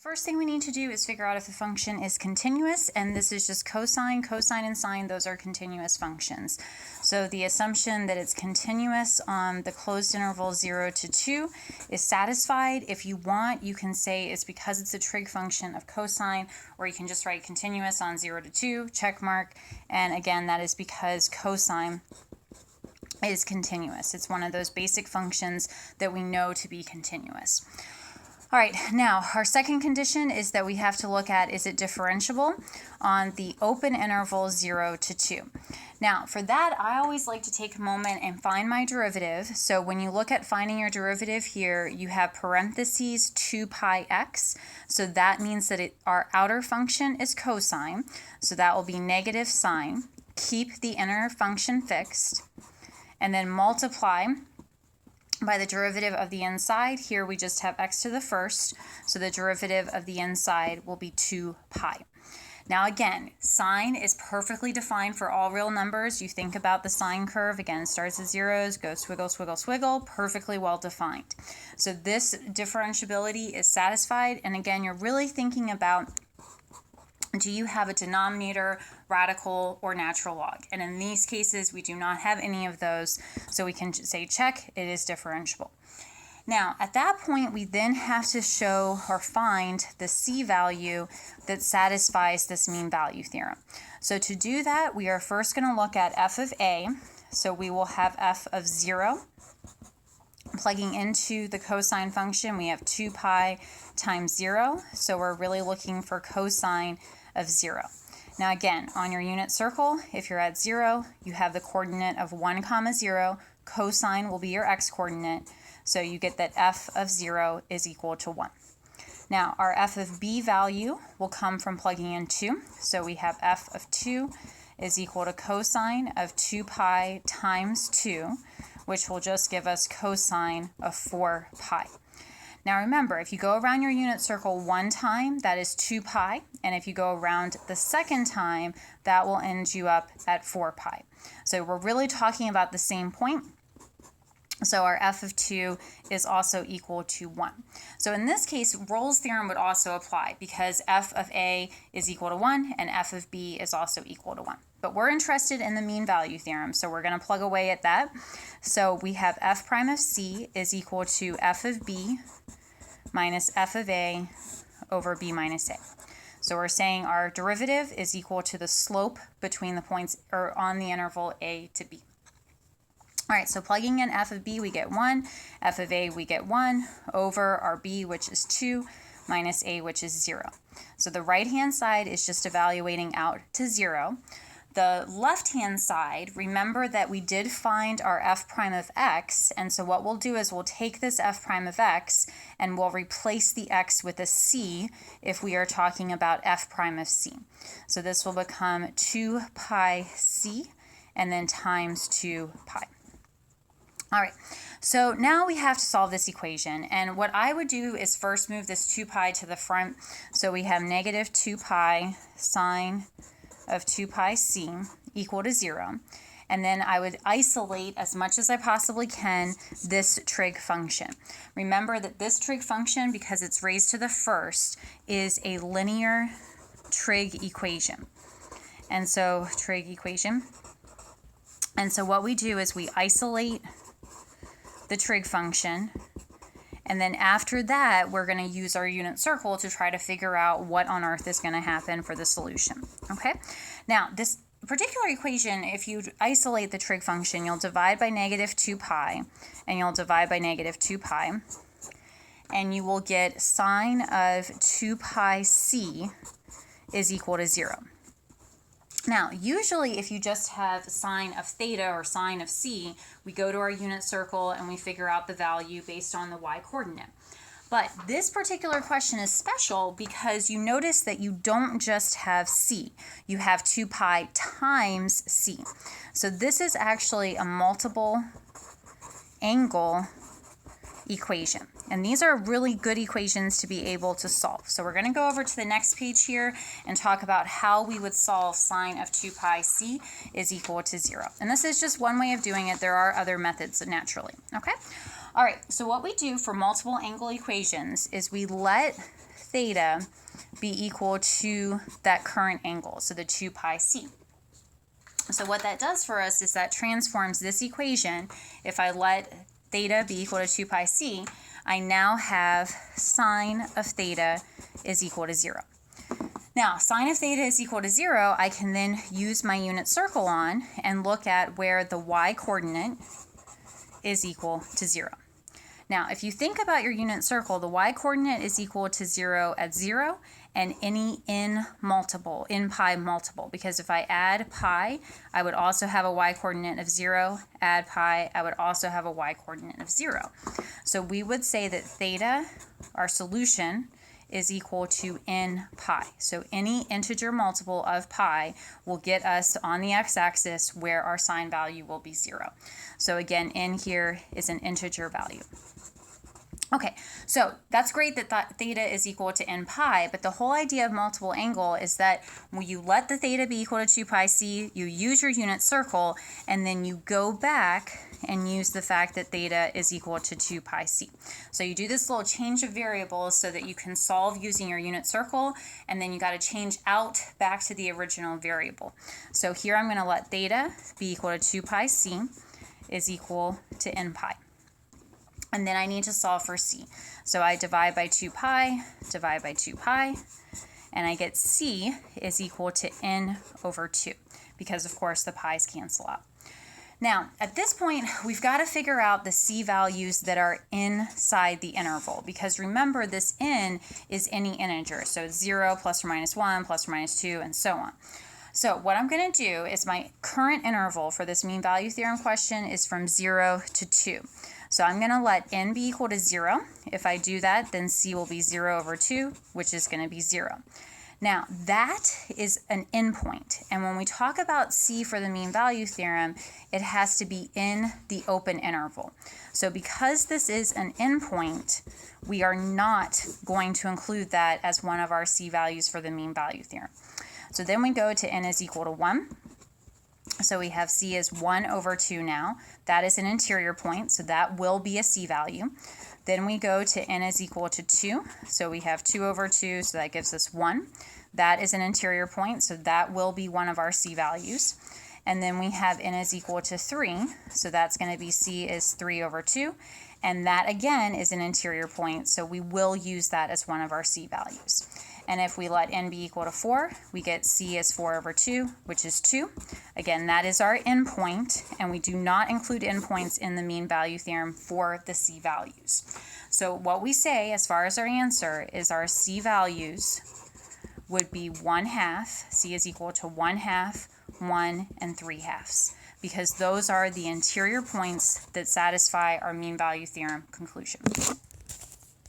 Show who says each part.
Speaker 1: First thing we need to do is figure out if the function is continuous, and this is just cosine, and sine, those are continuous functions. So the assumption that it's continuous on the closed interval 0 to 2 is satisfied. If you want, you can say it's because it's a trig function of cosine, or you can just write continuous on 0 to 2, check mark, and again, that is because cosine is continuous. It's one of those basic functions that we know to be continuous. All right, now our second condition is that we have to look at, is it differentiable on the open interval 0 to 2. Now for that, I always like to take a moment and find my derivative. So when you look at finding your derivative here, you have parentheses 2 pi x. So that means that our outer function is cosine. So that will be negative sine. Keep the inner function fixed. And then multiply by the derivative of the inside. Here we just have x to the first, so the derivative of the inside will be 2 pi. Now again, sine is perfectly defined for all real numbers. You think about the sine curve, again, starts at zeros, goes swiggle, swiggle, swiggle, perfectly well defined. So this differentiability is satisfied, and again, you're really thinking about, do you have a denominator, radical, or natural log? And in these cases, we do not have any of those, so we can say check, it is differentiable. Now, at that point, we then have to show or find the C value that satisfies this mean value theorem. So to do that, we are first going to look at f of a. So we will have f of 0. Plugging into the cosine function, we have 2 pi times 0. So we're really looking for cosine of 0. Now again, on your unit circle, if you're at 0, you have the coordinate of 1, 0. Cosine will be your x-coordinate. So you get that f of 0 is equal to 1. Now our f of b value will come from plugging in 2. So we have f of 2 is equal to cosine of 2 pi times 2, which will just give us cosine of 4 pi. Now remember, if you go around your unit circle one time, that is 2 pi, and if you go around the second time, that will end you up at 4 pi. So we're really talking about the same point. So our f of 2 is also equal to 1. So in this case, Rolle's theorem would also apply because f of a is equal to 1 and f of b is also equal to 1. But we're interested in the mean value theorem, so we're going to plug away at that. So we have f prime of c is equal to f of b minus f of a over b minus a. So we're saying our derivative is equal to the slope between the points or on the interval a to b. All right, so plugging in f of b, we get 1, f of a, we get 1, over our b, which is 2, minus a, which is 0. So the right-hand side is just evaluating out to 0. The left-hand side, remember that we did find our f prime of x, and so what we'll do is we'll take this f prime of x and we'll replace the x with a c if we are talking about f prime of c. So this will become 2 pi c and then times 2 pi. All right, so now we have to solve this equation, and what I would do is first move this 2 pi to the front, so we have negative 2 pi sine of 2 pi c equal to 0, and then I would isolate as much as I possibly can this trig function. Remember that this trig function, because it's raised to the first, is a linear trig equation, and so trig equation, and so what we do is we isolate the trig function, and then after that we're going to use our unit circle to try to figure out what on earth is going to happen for the solution. Okay, now this particular equation, if you isolate the trig function, you'll divide by negative 2 pi and you'll divide by negative 2 pi, and you will get sine of 2 pi c is equal to 0. Now, usually if you just have sine of theta or sine of c, we go to our unit circle and we figure out the value based on the y-coordinate. But this particular question is special because you notice that you don't just have c, you have 2 pi times c. So this is actually a multiple angle equation. And these are really good equations to be able to solve. So we're going to go over to the next page here and talk about how we would solve sine of 2 pi c is equal to 0. And this is just one way of doing it. There are other methods naturally. Okay? All right, so what we do for multiple angle equations is we let theta be equal to that current angle, so the 2 pi c. So what that does for us is that transforms this equation. If I let theta be equal to 2 pi c, I now have sine of theta is equal to 0. Now, sine of theta is equal to 0, I can then use my unit circle on and look at where the y-coordinate is equal to 0. Now, if you think about your unit circle, the y-coordinate is equal to 0 at 0 and any n pi multiple, because if I add pi, I would also have a y-coordinate of 0. Add pi, I would also have a y-coordinate of 0. So we would say that theta, our solution, is equal to n pi. So any integer multiple of pi will get us on the x-axis where our sine value will be 0. So again, n here is an integer value. Okay, so that's great that theta is equal to n pi, but the whole idea of multiple angle is that when you let the theta be equal to 2 pi c, you use your unit circle, and then you go back and use the fact that theta is equal to 2 pi c. So you do this little change of variables so that you can solve using your unit circle, and then you got to change out back to the original variable. So here I'm going to let theta be equal to 2 pi c is equal to n pi. And then I need to solve for c. So I divide by 2 pi, divide by 2 pi, and I get c is equal to n over 2, because of course the pi's cancel out. Now, at this point, we've got to figure out the c values that are inside the interval, because remember, this n is any integer, so it's 0, plus or minus 1, plus or minus 2, and so on. So what I'm going to do is my current interval for this mean value theorem question is from 0 to 2. So I'm going to let n be equal to 0. If I do that, then c will be 0 over 2, which is going to be 0. Now, that is an endpoint, and when we talk about c for the mean value theorem, it has to be in the open interval. So because this is an endpoint, we are not going to include that as one of our c values for the mean value theorem. So then we go to n is equal to 1. So we have c is 1 over 2 now. That is an interior point, so that will be a c value. Then we go to n is equal to 2. So we have 2 over 2, so that gives us 1. That is an interior point, so that will be one of our c values. And then we have n is equal to 3, so that's going to be c is 3 over 2. And that, again, is an interior point, so we will use that as one of our c values. And if we let n be equal to 4, we get c is 4 over 2, which is 2. Again, that is our endpoint, and we do not include endpoints in the mean value theorem for the c values. So what we say as far as our answer is our c values would be 1/2, c is equal to 1/2, 1, and 3/2, because those are the interior points that satisfy our mean value theorem conclusion.